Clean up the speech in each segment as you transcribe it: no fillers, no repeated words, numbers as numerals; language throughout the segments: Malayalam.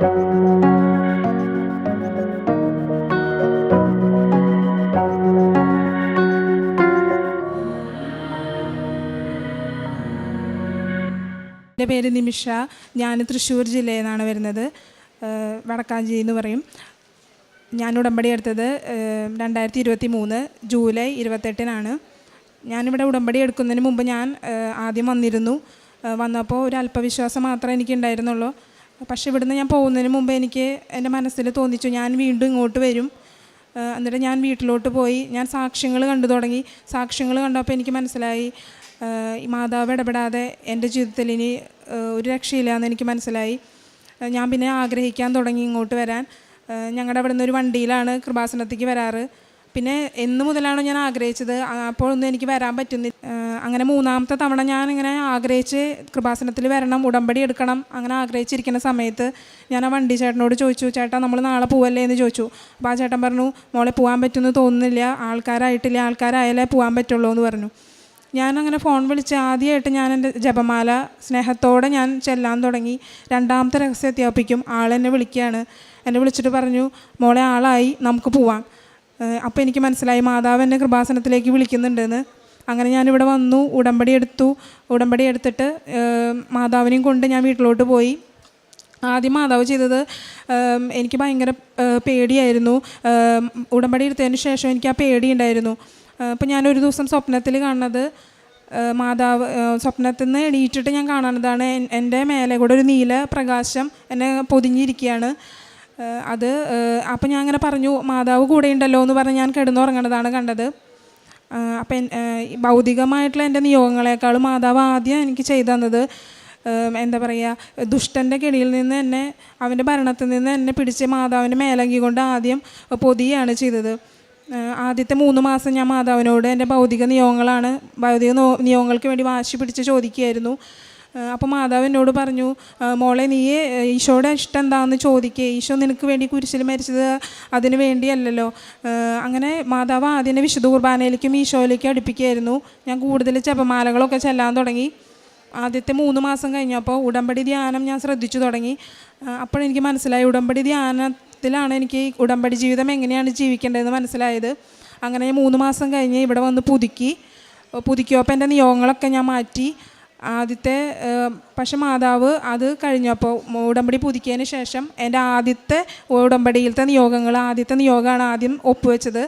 എൻ്റെ പേര് നിമിഷ. ഞാൻ തൃശ്ശൂർ ജില്ലയിൽ നിന്നാണ് വരുന്നത്. വടക്കാഞ്ചേരി എന്ന് പറയും. ഞാൻ ഉടമ്പടി എടുത്തത് 2023 ജൂലൈ 28-നാണ്. ഞാനിവിടെ ഉടമ്പടി എടുക്കുന്നതിന് മുമ്പ് ഞാൻ ആദ്യം വന്നിരുന്നു. വന്നപ്പോൾ ഒരു അല്പവിശ്വാസം മാത്രമേ എനിക്ക് ഉണ്ടായിരുന്നുള്ളൂ. പക്ഷേ ഇവിടുന്ന് ഞാൻ പോകുന്നതിന് മുമ്പ് എനിക്ക് എൻ്റെ മനസ്സിൽ തോന്നിച്ചു ഞാൻ വീണ്ടും ഇങ്ങോട്ട് വരും. എന്നിട്ട് ഞാൻ വീട്ടിലോട്ട് പോയി. ഞാൻ സാക്ഷ്യങ്ങൾ കണ്ടു തുടങ്ങി. സാക്ഷ്യങ്ങൾ കണ്ടപ്പോൾ എനിക്ക് മനസ്സിലായി മാതാവ് ഇടപെടാതെ എൻ്റെ ജീവിതത്തിൽ ഇനി ഒരു രക്ഷയില്ല എന്ന് എനിക്ക് മനസ്സിലായി. ഞാൻ പിന്നെ ആഗ്രഹിക്കാൻ തുടങ്ങി ഇങ്ങോട്ട് വരാൻ. ഞങ്ങളുടെ അവിടെ നിന്ന് ഒരു വണ്ടിയിലാണ് കൃപാസനത്തേക്ക് വരാറ്. പിന്നെ എന്ന് മുതലാണ് ഞാൻ ആഗ്രഹിച്ചത്, അപ്പോൾ ഒന്നും എനിക്ക് വരാൻ പറ്റുന്നില്ല. അങ്ങനെ 3ാമത്തെ തവണ ഞാൻ ഇങ്ങനെ ആഗ്രഹിച്ച് കൃപാസനത്തിൽ വരണം, ഉടമ്പടി എടുക്കണം, അങ്ങനെ ആഗ്രഹിച്ചിരിക്കുന്ന സമയത്ത് ഞാൻ ആ വണ്ടി ചേട്ടനോട് ചോദിച്ചു, ചേട്ടാ നമ്മൾ നാളെ പോവല്ലേ എന്ന് ചോദിച്ചു. അപ്പോൾ ആ ചേട്ടൻ പറഞ്ഞു, മോളെ പോകാൻ പറ്റുമെന്ന് തോന്നുന്നില്ല, ആൾക്കാരായാലേ പോകാൻ പറ്റുള്ളൂ എന്ന് പറഞ്ഞു. ഞാനങ്ങനെ ഫോൺ വിളിച്ച് ആദ്യമായിട്ട് ഞാൻ എൻ്റെ ജപമാല സ്നേഹത്തോടെ ഞാൻ ചെല്ലാൻ തുടങ്ങി. 2ാമത്തെ രഹസ്യം എത്തിയപ്പോഴേക്കും ആളെന്നെ വിളിക്കുകയാണ്. എന്നെ വിളിച്ചിട്ട് പറഞ്ഞു, മോളെ ആളായി, നമുക്ക് പോവാം. അപ്പോൾ എനിക്ക് മനസ്സിലായി മാതാവ് എന്നെ കൃപാസനത്തിലേക്ക് വിളിക്കുന്നുണ്ടെന്ന്. അങ്ങനെ ഞാനിവിടെ വന്നു, ഉടമ്പടി എടുത്തിട്ട് മാതാവിനെയും കൊണ്ട് ഞാൻ വീട്ടിലോട്ട് പോയി. ആദ്യം മാതാവ് ചെയ്തത് എനിക്ക് ഭയങ്കര പേടിയായിരുന്നു. ഉടമ്പടി എടുത്തതിന് ശേഷം എനിക്ക് ആ പേടിയുണ്ടായിരുന്നു. അപ്പോൾ ഞാനൊരു ദിവസം സ്വപ്നത്തിൽ കാണുന്നത് മാതാവ് സ്വപ്നത്തിൽ നിന്ന് എണീറ്റിട്ട് ഞാൻ കാണുന്നതാണ് എൻ്റെ മേലെ കൂടെ ഒരു നീല പ്രകാശം എന്നെ പൊതിഞ്ഞിരിക്കുകയാണ്. അപ്പോൾ ഞാൻ അങ്ങനെ പറഞ്ഞു, മാതാവ് കൂടെ ഉണ്ടല്ലോ എന്ന് പറഞ്ഞ് ഞാൻ കിടന്നുറങ്ങണതാണ് കണ്ടത്. അപ്പം ഭൗതികമായിട്ടുള്ള എൻ്റെ നിയോഗങ്ങളെക്കാളും മാതാവ് ആദ്യം എനിക്ക് ചെയ്തു തന്നത് എന്താ പറയുക, ദുഷ്ടൻ്റെ കെണിയിൽ നിന്ന് എന്നെ, അവൻ്റെ ഭരണത്തിൽ നിന്ന് എന്നെ പിടിച്ച് മാതാവിൻ്റെ മേലങ്കി കൊണ്ട് ആദ്യം പൊതിയാണ് ചെയ്തത്. ആദ്യത്തെ 3 മാസം ഞാൻ മാതാവിനോട് എൻ്റെ ഭൗതിക നിയോഗങ്ങൾക്ക് വേണ്ടി വാശി പിടിച്ച് ചോദിക്കുകയായിരുന്നു. അപ്പോൾ മാതാവ് എന്നോട് പറഞ്ഞു, മോളെ നീ ഈശോയുടെ ഇഷ്ടം എന്താണെന്ന് ചോദിക്കുക, ഈശോ നിനക്ക് വേണ്ടി കുരിശിൽ മരിച്ചത് അതിന് വേണ്ടിയല്ലല്ലോ. അങ്ങനെ മാതാവ് ആദ്യം വിശുദ്ധ കുർബാനയിലേക്കും ഈശോയിലേക്കും അടുപ്പിക്കുകയായിരുന്നു. ഞാൻ കൂടുതൽ ജപമാലകളൊക്കെ ചെല്ലാൻ തുടങ്ങി. ആദ്യത്തെ 3 മാസം കഴിഞ്ഞപ്പോൾ ഉടമ്പടി ധ്യാനം ഞാൻ ശ്രദ്ധിച്ചു തുടങ്ങി. അപ്പോഴെനിക്ക് മനസ്സിലായി ഉടമ്പടി ധ്യാനത്തിലാണ് എനിക്ക് ഉടമ്പടി ജീവിതം എങ്ങനെയാണ് ജീവിക്കേണ്ടതെന്ന് മനസ്സിലായത്. അങ്ങനെ 3 മാസം കഴിഞ്ഞ് ഇവിടെ വന്ന് പുതുക്കിയപ്പോൾ എൻ്റെ നിയോഗങ്ങളൊക്കെ ഞാൻ മാറ്റി. പക്ഷെ മാതാവ് അത് കഴിഞ്ഞപ്പോൾ ഉടമ്പടി പുതുക്കിയതിന് ശേഷം എൻ്റെ ആദ്യത്തെ ഉടമ്പടിയിലത്തെ ആദ്യത്തെ നിയോഗമാണ് ആദ്യം ഒപ്പുവെച്ചത്.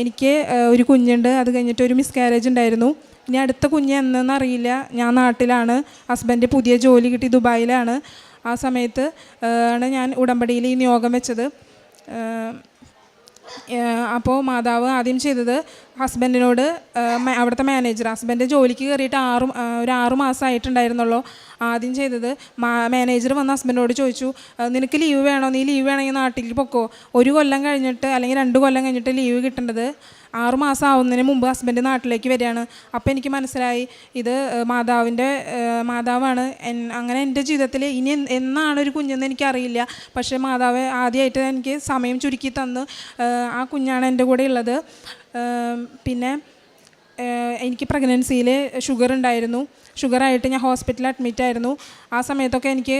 എനിക്ക് ഒരു കുഞ്ഞുണ്ട്. അത് കഴിഞ്ഞിട്ട് ഒരു മിസ്കാരേജ് ഉണ്ടായിരുന്നു. ഇനി അടുത്ത കുഞ്ഞ് എന്നറിയില്ല. ഞാൻ നാട്ടിലാണ്, ഹസ്ബൻഡ് പുതിയ ജോലി കിട്ടി ദുബായിലാണ്. ആ സമയത്ത് ആണ് ഞാൻ ഉടമ്പടിയിൽ ഈ നിയോഗം വെച്ചത്. അപ്പോൾ മാതാവ് ആദ്യം ചെയ്തത് ഹസ്ബൻഡിനോട്, അവിടുത്തെ മാനേജർ, ഹസ്ബൻഡ് ജോലിക്ക് കയറിയിട്ട് 6 മാസമായിട്ടുണ്ടായിരുന്നുള്ളൂ. ആദ്യം ചെയ്തത് മാനേജർ വന്ന് ഹസ്ബൻഡിനോട് ചോദിച്ചു, നിനക്ക് ലീവ് വേണോ, നീ ലീവ് വേണമെങ്കിൽ നാട്ടിലേക്ക് പൊക്കോ. 1 കൊല്ലം കഴിഞ്ഞിട്ട് അല്ലെങ്കിൽ 2 കൊല്ലം കഴിഞ്ഞിട്ട് ലീവ് കിട്ടേണ്ടത് 6 മാസം ആവുന്നതിന് മുമ്പ് ഹസ്ബൻഡ് നാട്ടിലേക്ക് വരികയാണ്. അപ്പോൾ എനിക്ക് മനസ്സിലായി ഇത് മാതാവാണ്. അങ്ങനെ എൻ്റെ ജീവിതത്തിൽ ഇനി എന്നാണ് ഒരു കുഞ്ഞെന്ന് എനിക്കറിയില്ല. പക്ഷേ മാതാവ് ആദ്യമായിട്ട് എനിക്ക് സമയം ചുരുക്കി തന്ന് ആ കുഞ്ഞാണ് എൻ്റെ കൂടെ ഉള്ളത്. പിന്നെ എനിക്ക് പ്രഗ്നൻസിയിൽ ഷുഗർ ഉണ്ടായിരുന്നു. ഷുഗറായിട്ട് ഞാൻ ഹോസ്പിറ്റലിൽ അഡ്മിറ്റായിരുന്നു. ആ സമയത്തൊക്കെ എനിക്ക്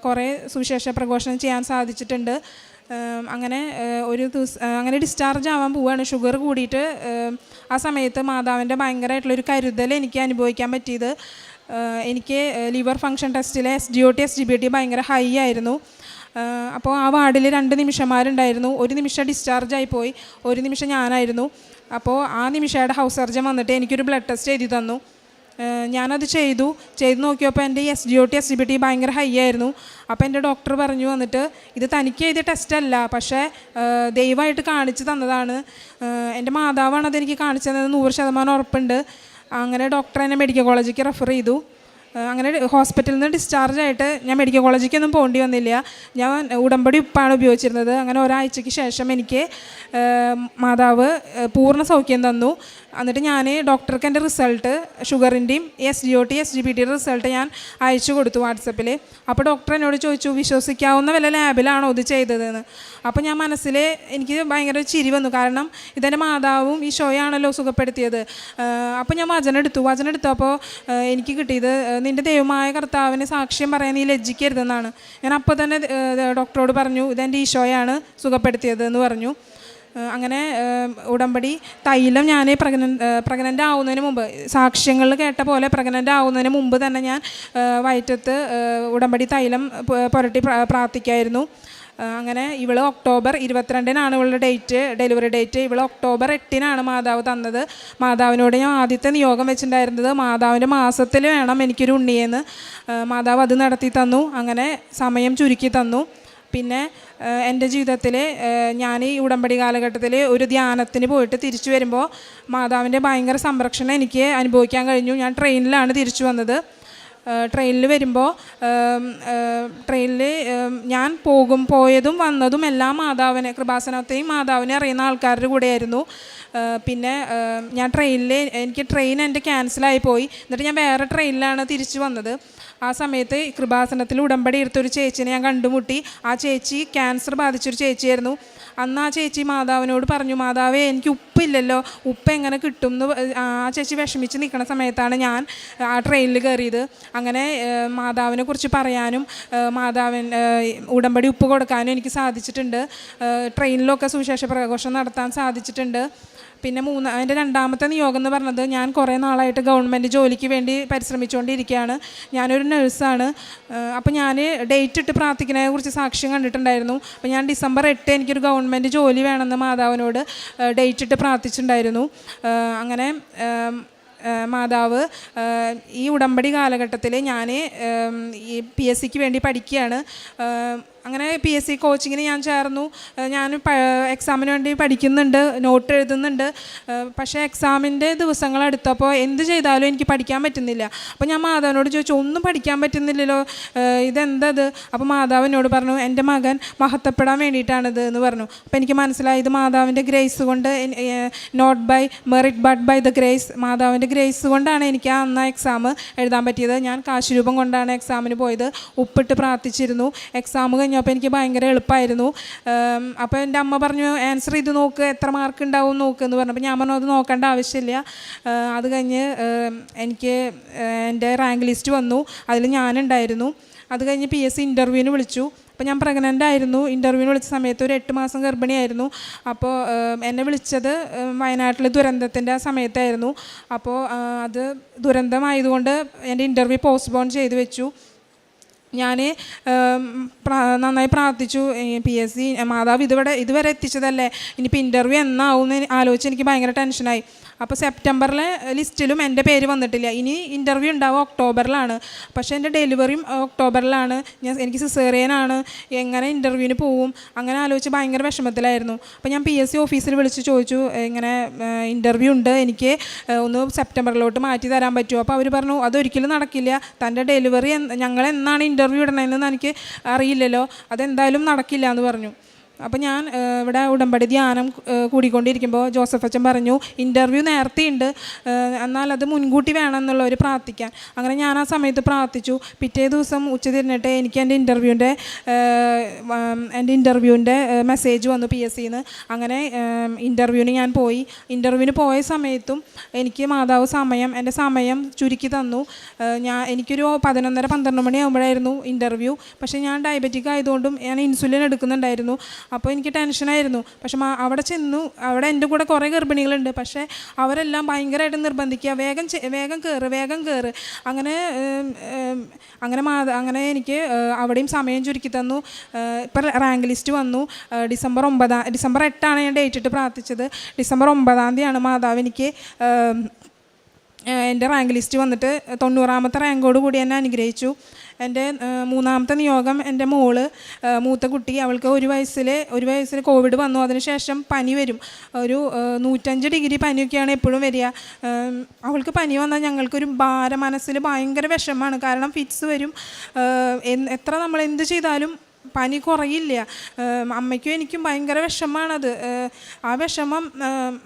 കുറേ സുവിശേഷ പ്രഘോഷണം ചെയ്യാൻ സാധിച്ചിട്ടുണ്ട്. അങ്ങനെ ഒരു ദിവസം അങ്ങനെ ഡിസ്ചാർജ് ആവാൻ പോവുകയാണ്. ഷുഗർ കൂടിയിട്ട് ആ സമയത്ത് മാതാവിൻ്റെ ഭയങ്കരമായിട്ടുള്ളൊരു കരുതൽ എനിക്ക് അനുഭവിക്കാൻ പറ്റിയത്. എനിക്ക് ലിവർ ഫങ്ഷൻ ടെസ്റ്റിലെ SGOT SGBT ഭയങ്കര ഹൈ ആയിരുന്നു. അപ്പോൾ ആ വാർഡിൽ 2 നിമിഷന്മാരുണ്ടായിരുന്നു. ഒരു നിമിഷം ഡിസ്ചാർജ് ആയിപ്പോയി, ഒരു നിമിഷം ഞാനായിരുന്നു. അപ്പോൾ ആ നിമിഷയുടെ ഹൗസ് സർജൻ വന്നിട്ട് എനിക്കൊരു ബ്ലഡ് ടെസ്റ്റ് എഴുതി തന്നു. ഞാനത് ചെയ്തു നോക്കിയപ്പോൾ എൻ്റെ SGOT SGBT ഭയങ്കര ഹൈ ആയിരുന്നു. അപ്പോൾ എൻ്റെ ഡോക്ടർ പറഞ്ഞു വന്നിട്ട്, ഇത് തനിക്ക് എഴുതിയ ടെസ്റ്റല്ല, പക്ഷേ ദൈവമായിട്ട് കാണിച്ചു തന്നതാണ്, എൻ്റെ മാതാവാണ് അതെനിക്ക് കാണിച്ചു തന്നത് 100% ഉറപ്പുണ്ട്. അങ്ങനെ ഡോക്ടർ എന്നെ മെഡിക്കൽ കോളേജിലേക്ക് റെഫർ ചെയ്തു. അങ്ങനെ ഹോസ്പിറ്റലിൽ നിന്ന് ഡിസ്ചാർജ് ആയിട്ട് ഞാൻ മെഡിക്കൽ കോളേജിലേക്കൊന്നും പോകേണ്ടി വന്നില്ല. ഞാൻ ഉടമ്പടി ഉപ്പാണ് ഉപയോഗിച്ചിരുന്നത്. അങ്ങനെ ഒരാഴ്ചയ്ക്ക് ശേഷം എനിക്ക് മാതാവ് പൂർണ്ണ സൗഖ്യം തന്നു. എന്നിട്ട് ഞാൻ ഡോക്ടർക്ക് എൻ്റെ റിസൾട്ട് ഷുഗറിൻ്റെയും SGOT SGPT റിസൾട്ട് ഞാൻ അയച്ചു കൊടുത്തു വാട്സപ്പിൽ. അപ്പോൾ ഡോക്ടർ എന്നോട് ചോദിച്ചു, വിശ്വസിക്കാവുന്ന വല്ല ലാബിലാണോ ഇത് ചെയ്തതെന്ന്. അപ്പോൾ ഞാൻ മനസ്സിൽ എനിക്ക് ഭയങ്കര ചിരി വന്നു, കാരണം ഇതെൻ്റെ മാതാവും ഈശോയാണല്ലോ സുഖപ്പെടുത്തിയത്. അപ്പോൾ ഞാൻ വചനം എടുത്തപ്പോൾ എനിക്ക് കിട്ടിയത്, നിൻ്റെ ദൈവമായ കർത്താവിന് സാക്ഷ്യം പറയാൻ നീ ലജ്ജിക്കരുതെന്നാണ്. ഞാൻ അപ്പോൾ തന്നെ ഡോക്ടറോട് പറഞ്ഞു, ഇതെൻ്റെ ഈശോയാണ് സുഖപ്പെടുത്തിയത് എന്ന് പറഞ്ഞു. അങ്ങനെ ഉടമ്പടി തൈലം ഞാൻ പ്രഗ്നൻ്റ് ആവുന്നതിന് മുമ്പ്, സാക്ഷ്യങ്ങളിൽ കേട്ട പോലെ പ്രഗ്നൻ്റ് ആവുന്നതിന് മുമ്പ് തന്നെ ഞാൻ വയറ്റത്ത് ഉടമ്പടി തൈലം പുരട്ടി പ്രാർത്ഥിക്കായിരുന്നു. അങ്ങനെ ഇവള് ഒക്ടോബർ 22-നാണ് ഇവളുടെ ഡെലിവറി ഡേറ്റ്. ഇവൾ ഒക്ടോബർ 8-നാണ് മാതാവ് തന്നത്. മാതാവിനോട് ഞാൻ ആദ്യത്തെ നിയോഗം വെച്ചിട്ടുണ്ടായിരുന്നത്, മാതാവിൻ്റെ മാസത്തിൽ വേണം എനിക്കൊരു ഉണ്ണിയെന്ന്. മാതാവ് അത് നടത്തി തന്നു. അങ്ങനെ സമയം ചുരുക്കി തന്നു. പിന്നെ എൻ്റെ ജീവിതത്തിൽ ഞാൻ ഈ ഉടമ്പടി കാലഘട്ടത്തിൽ ഒരു ധ്യാനത്തിന് പോയിട്ട് തിരിച്ചു വരുമ്പോൾ മാതാവിൻ്റെ ഭയങ്കര സംരക്ഷണം എനിക്ക് അനുഭവിക്കാൻ കഴിഞ്ഞു. ഞാൻ ട്രെയിനിലാണ് തിരിച്ചു വന്നത്. ട്രെയിനിൽ വരുമ്പോൾ ട്രെയിനിൽ ഞാൻ പോയതും വന്നതും എല്ലാം മാതാവിനെ, കൃപാസനത്തെയും മാതാവിനെ അറിയുന്ന ആൾക്കാരുടെ കൂടെയായിരുന്നു. പിന്നെ ഞാൻ എനിക്ക് ട്രെയിൻ എൻ്റെ ക്യാൻസലായി പോയി. എന്നിട്ട് ഞാൻ വേറെ ട്രെയിനിലാണ് തിരിച്ചു വന്നത്. ആ സമയത്ത് കൃപാസനത്തിൽ ഉടമ്പടി എടുത്തൊരു ചേച്ചിനെ ഞാൻ കണ്ടുമുട്ടി. ആ ചേച്ചി ക്യാൻസർ ബാധിച്ചൊരു ചേച്ചിയായിരുന്നു. അന്ന് ആ ചേച്ചി മാതാവിനോട് പറഞ്ഞു, മാതാവേ എനിക്ക് ഉപ്പില്ലല്ലോ, ഉപ്പ് എങ്ങനെ കിട്ടും എന്ന് ആ ചേച്ചി വിഷമിച്ച് നിൽക്കുന്ന സമയത്താണ് ഞാൻ ആ ട്രെയിനിൽ കയറിയത്. അങ്ങനെ മാതാവിനെ കുറിച്ച് പറയാനും ഉടമ്പടി ഉപ്പ് കൊടുക്കാനും എനിക്ക് സാധിച്ചിട്ടുണ്ട്. ട്രെയിനിലൊക്കെ സുവിശേഷ പ്രഘോഷം നടത്താൻ സാധിച്ചിട്ടുണ്ട്. പിന്നെ എൻ്റെ രണ്ടാമത്തെ നിയോഗം എന്ന് പറഞ്ഞത്, ഞാൻ കുറേ നാളായിട്ട് ഗവൺമെൻറ് ജോലിക്ക് വേണ്ടി പരിശ്രമിച്ചുകൊണ്ടിരിക്കുകയാണ്. ഞാനൊരു നഴ്സാണ്. അപ്പോൾ ഞാൻ ഡേറ്റ് ഇട്ട് പ്രാർത്ഥിക്കുന്നതിനെ കുറിച്ച് സാക്ഷ്യം കണ്ടിട്ടുണ്ടായിരുന്നു. അപ്പോൾ ഞാൻ ഡിസംബർ 8 എനിക്കൊരു ഗവൺമെൻറ് ജോലി വേണമെന്ന് മാതാവിനോട് ഡേറ്റ് ഇട്ട് പ്രാർത്ഥിച്ചിട്ടുണ്ടായിരുന്നു. അങ്ങനെ മാതാവ് ഈ ഉടമ്പടി കാലഘട്ടത്തിൽ ഞാൻ ഈ PSCക്ക് വേണ്ടി പഠിക്കുകയാണ്. അങ്ങനെ PSC കോച്ചിങ്ങിന് ഞാൻ ചേർന്നു. ഞാൻ എക്സാമിന് വേണ്ടി പഠിക്കുന്നുണ്ട്, നോട്ട് എഴുതുന്നുണ്ട്. പക്ഷേ എക്സാമിൻ്റെ ദിവസങ്ങൾ അടുത്തപ്പോൾ എന്ത് ചെയ്താലും എനിക്ക് പഠിക്കാൻ പറ്റുന്നില്ല. അപ്പോൾ ഞാൻ മാതാവിനോട് ചോദിച്ചു, ഒന്നും പഠിക്കാൻ പറ്റുന്നില്ലല്ലോ, ഇതെന്തത്? അപ്പോൾ മാതാവ് എന്നോട് പറഞ്ഞു, എൻ്റെ മകൻ മഹത്വപ്പെടാൻ വേണ്ടിയിട്ടാണിത് എന്ന് പറഞ്ഞു. അപ്പോൾ എനിക്ക് മനസ്സിലായി, ഇത് മാതാവിൻ്റെ ഗ്രേസ് കൊണ്ട്, not by merit but by the grace, മാതാവിൻ്റെ ഗ്രേസ് കൊണ്ടാണ് എനിക്ക് അന്ന് എക്സാം എഴുതാൻ പറ്റിയത്. ഞാൻ കാശ് രൂപം കൊണ്ടാണ് എക്സാമിന് പോയത്. ഉപ്പിട്ട് പ്രാർത്ഥിച്ചിരുന്നു. എക്സാം കഴിഞ്ഞപ്പോൾ എനിക്ക് ഭയങ്കര എളുപ്പമായിരുന്നു. അപ്പോൾ എൻ്റെ അമ്മ പറഞ്ഞു, ആൻസർ ചെയ്ത് നോക്ക്, എത്ര മാർക്ക് ഉണ്ടാവും നോക്ക് എന്ന് പറഞ്ഞു. അപ്പോൾ ഞാൻ പറഞ്ഞു, അത് നോക്കേണ്ട ആവശ്യമില്ല. അത് കഴിഞ്ഞ് എനിക്ക് എൻ്റെ റാങ്ക് ലിസ്റ്റ് വന്നു, അതിൽ ഞാനുണ്ടായിരുന്നു. അത് കഴിഞ്ഞ് PSC ഇൻ്റർവ്യൂവിന് വിളിച്ചു. അപ്പോൾ ഞാൻ പ്രഗ്നൻ്റ് ആയിരുന്നു. ഇൻ്റർവ്യൂവിന് വിളിച്ച സമയത്ത് ഒരു 8 മാസം ഗർഭിണിയായിരുന്നു. അപ്പോൾ എന്നെ വിളിച്ചത് വയനാട്ടിൽ ദുരന്തത്തിൻ്റെ സമയത്തായിരുന്നു. അപ്പോൾ അത് ദുരന്തമായതുകൊണ്ട് എൻ്റെ ഇൻ്റർവ്യൂ പോസ്റ്റ്പോൺ ചെയ്ത് വെച്ചു. ഞാൻ നന്നായി പ്രാർത്ഥിച്ചു. PSC മാതാവ് ഇതുവരെ എത്തിച്ചതല്ലേ, ഇനിയിപ്പോൾ ഇൻ്റർവ്യൂ എന്നാവും എന്ന് ആലോചിച്ച് എനിക്ക് ഭയങ്കര ടെൻഷനായി. അപ്പോൾ സെപ്റ്റംബറിലെ ലിസ്റ്റിലും എൻ്റെ പേര് വന്നിട്ടില്ല. ഇനി ഇൻ്റർവ്യൂ ഉണ്ടാവുക ഒക്ടോബറിലാണ്. പക്ഷേ എൻ്റെ ഡെലിവറിയും ഒക്ടോബറിലാണ്. എനിക്ക് സിസേറിയനാണ്. എങ്ങനെ ഇൻ്റർവ്യൂവിന് പോവും? അങ്ങനെ ആലോചിച്ച് ഭയങ്കര വിഷമത്തിലായിരുന്നു. അപ്പോൾ ഞാൻ PSC ഓഫീസിൽ വിളിച്ച് ചോദിച്ചു, ഇങ്ങനെ ഇൻ്റർവ്യൂ ഉണ്ട്, എനിക്ക് ഒന്ന് സെപ്റ്റംബറിലോട്ട് മാറ്റി തരാൻ പറ്റുമോ? അപ്പോൾ അവർ പറഞ്ഞു, അതൊരിക്കലും നടക്കില്ല, തൻ്റെ ഡെലിവറി ഞങ്ങൾ എന്നാണ് ഇൻ്റർവ്യൂ ഇടണമെന്ന് എനിക്ക് അറിയില്ലല്ലോ, അതെന്തായാലും നടക്കില്ല എന്ന് പറഞ്ഞു. അപ്പോൾ ഞാൻ ഇവിടെ ഉടമ്പടി ധ്യാനം കൂടിക്കൊണ്ടിരിക്കുമ്പോൾ ജോസഫ് അച്ഛൻ പറഞ്ഞു, ഇൻ്റർവ്യൂ നേരത്തെയുണ്ട്, എന്നാൽ അത് മുൻകൂട്ടി വേണമെന്നുള്ളവർ പ്രാർത്ഥിക്കാൻ. അങ്ങനെ ഞാൻ ആ സമയത്ത് പ്രാർത്ഥിച്ചു. പിറ്റേ ദിവസം ഉച്ചതിരിഞ്ഞിട്ട് എനിക്ക് എൻ്റെ ഇൻ്റർവ്യൂവിൻ്റെ മെസ്സേജ് വന്നു PSCന്ന്. അങ്ങനെ ഇൻ്റർവ്യൂവിന് ഞാൻ പോയി. ഇൻ്റർവ്യൂവിന് പോയ സമയത്തും എനിക്ക് മാതാവ് എൻ്റെ സമയം ചുരുക്കി തന്നു. എനിക്കൊരു 11:30-12 മണിയാകുമ്പോഴായിരുന്നു ഇൻ്റർവ്യൂ. പക്ഷേ ഞാൻ ഡയബറ്റിക് ആയതുകൊണ്ടും ഞാൻ ഇൻസുലിൻ എടുക്കുന്നുണ്ടായിരുന്നു. അപ്പോൾ എനിക്ക് ടെൻഷനായിരുന്നു. പക്ഷെ അവിടെ ചെന്നു, അവിടെ എൻ്റെ കൂടെ കുറേ ഗർഭിണികളുണ്ട്. പക്ഷേ അവരെല്ലാം ഭയങ്കരമായിട്ട് നിർബന്ധിക്കുക, വേഗം കയറ്. അങ്ങനെ എനിക്ക് അവിടെയും സമയം ചുരുക്കി തന്നു. ഇപ്പം റാങ്ക് ലിസ്റ്റ് വന്നു. ഡിസംബർ 8 ഞാൻ ഡേറ്റ് ഇട്ട് പ്രാർത്ഥിച്ചത്. ഡിസംബർ 9 മാതാവ് എനിക്ക് എൻ്റെ റാങ്ക് ലിസ്റ്റ് വന്നിട്ട് 90ാമത്തെ റാങ്കോട് കൂടി എന്നെ അനുഗ്രഹിച്ചു. എൻ്റെ മൂന്നാമത്തെ നിയോഗം, എൻ്റെ മോള് മൂത്ത കുട്ടി, അവൾക്ക് ഒരു വയസ്സിൽ കോവിഡ് വന്നു. അതിനുശേഷം പനി വരും, ഒരു 105 ഡിഗ്രി പനിയൊക്കെയാണ് എപ്പോഴും വരിക. അവൾക്ക് പനി വന്നാൽ ഞങ്ങൾക്കൊരു മനസ്സിൽ ഭയങ്കര വിഷമമാണ്. കാരണം ഫിറ്റ്സ് വരും. എത്ര നമ്മൾ എന്ത് ചെയ്താലും പനി കുറയില്ല. അമ്മയ്ക്കും എനിക്കും ഭയങ്കര വിഷമമാണത്. ആ വിഷമം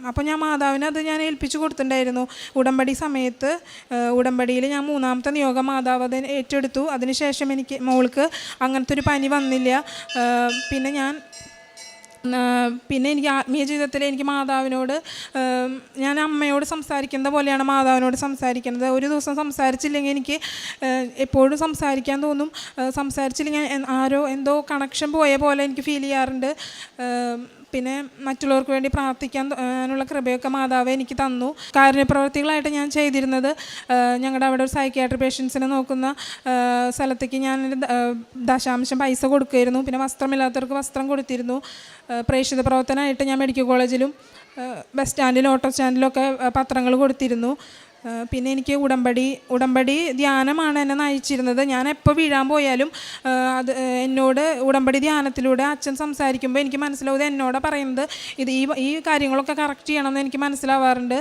അപ്പോൾ ഞാൻ മാതാവിനെ അത് ഞാൻ ഏൽപ്പിച്ചു കൊടുത്തിട്ടുണ്ടായിരുന്നു. ഉടമ്പടി സമയത്ത് ഉടമ്പടിയിൽ ഞാൻ 3ാമത്തെ നിയോഗം മാതാവ് അത് ഏറ്റെടുത്തു. അതിനുശേഷം എനിക്ക് മോൾക്ക് അങ്ങനത്തെ ഒരു പനി വന്നില്ല. പിന്നെ എനിക്ക് ആത്മീയ ജീവിതത്തിൽ എനിക്ക് മാതാവിനോട് ഞാൻ അമ്മയോട് സംസാരിക്കുന്ന പോലെയാണ് മാതാവിനോട് സംസാരിക്കുന്നത്. ഒരു ദിവസം സംസാരിച്ചില്ലെങ്കിൽ എനിക്ക് എപ്പോഴും സംസാരിക്കാൻ തോന്നും. സംസാരിച്ചില്ലെങ്കിൽ ആരോ എന്തോ കണക്ഷൻ പോയ പോലെ എനിക്ക് ഫീൽ ചെയ്യാറുണ്ട്. പിന്നെ മറ്റുള്ളവർക്ക് വേണ്ടി പ്രാർത്ഥിക്കാനുള്ള കൃപയൊക്കെ മാതാവ് എനിക്ക് തന്നു. കാരുണ്യപ്രവർത്തികളായിട്ട് ഞാൻ ചെയ്തിരുന്നത്, ഞങ്ങളുടെ അവിടെ ഒരു സൈക്യാട്രി പേഷ്യൻസിനെ നോക്കുന്ന സ്ഥലത്തേക്ക് ഞാൻ ദശാംശം പൈസ കൊടുക്കുമായിരുന്നു. പിന്നെ വസ്ത്രമില്ലാത്തവർക്ക് വസ്ത്രം കൊടുത്തിരുന്നു. പ്രേക്ഷിത പ്രവർത്തനമായിട്ട് ഞാൻ മെഡിക്കൽ കോളേജിലും ബസ് സ്റ്റാൻഡിലും ഓട്ടോ സ്റ്റാൻഡിലൊക്കെ പത്രങ്ങൾ കൊടുത്തിരുന്നു. പിന്നെ എനിക്ക് ഉടമ്പടി ധ്യാനമാണ് എന്നെ നയിച്ചിരുന്നത്. ഞാൻ എപ്പോൾ വീഴാൻ പോയാലും അത് എന്നോട് ഉടമ്പടി ധ്യാനത്തിലൂടെ അച്ഛൻ സംസാരിക്കുമ്പോൾ എനിക്ക് മനസ്സിലാവും എന്നോട് പറയുന്നത് ഈ കാര്യങ്ങളൊക്കെ കറക്റ്റ് ചെയ്യണമെന്ന് എനിക്ക് മനസ്സിലാവാറുണ്ട്.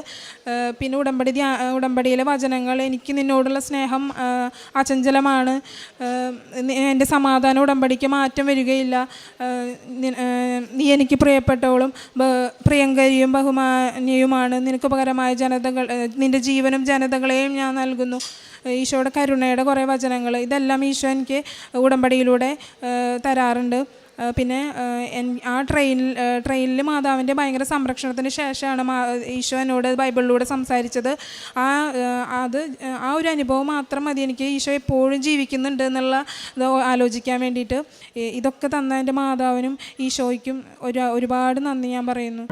പിന്നെ ഉടമ്പടിയിലെ വചനങ്ങൾ, എനിക്ക് നിന്നോടുള്ള സ്നേഹം അചഞ്ചലമാണ്, എൻ്റെ സമാധാനം ഉടമ്പടിക്ക് മാറ്റം വരികയില്ല, നീ എനിക്ക് പ്രിയപ്പെട്ടവളും പ്രിയങ്കരിയും ബഹുമാന്യയുമാണ്, നിനക്ക് ഉപകരമായ ജനതകൾ, നിൻ്റെ ജീവൻ ജനതകളെയും ഞാൻ നൽകുന്നു. ഈശോയുടെ കരുണയുടെ കുറേ വചനങ്ങൾ, ഇതെല്ലാം ഈശോ എനിക്ക് ഉടമ്പടിയിലൂടെ തരാറുണ്ട്. പിന്നെ ആ ട്രെയിനിൽ മാതാവിൻ്റെ ഭയങ്കര സംരക്ഷണത്തിന് ശേഷമാണ് ഈശോ എന്നോട് ബൈബിളിലൂടെ സംസാരിച്ചത്. ആ ഒരു അനുഭവം മാത്രം മതി എനിക്ക് ഈശോ എപ്പോഴും ജീവിക്കുന്നുണ്ട് എന്നുള്ള ഇത് ആലോചിക്കാൻ വേണ്ടിയിട്ട്. ഇതൊക്കെ തന്ന എൻ്റെ മാതാവിനും ഈശോയ്ക്കും ഒരുപാട് നന്ദി ഞാൻ പറയുന്നു.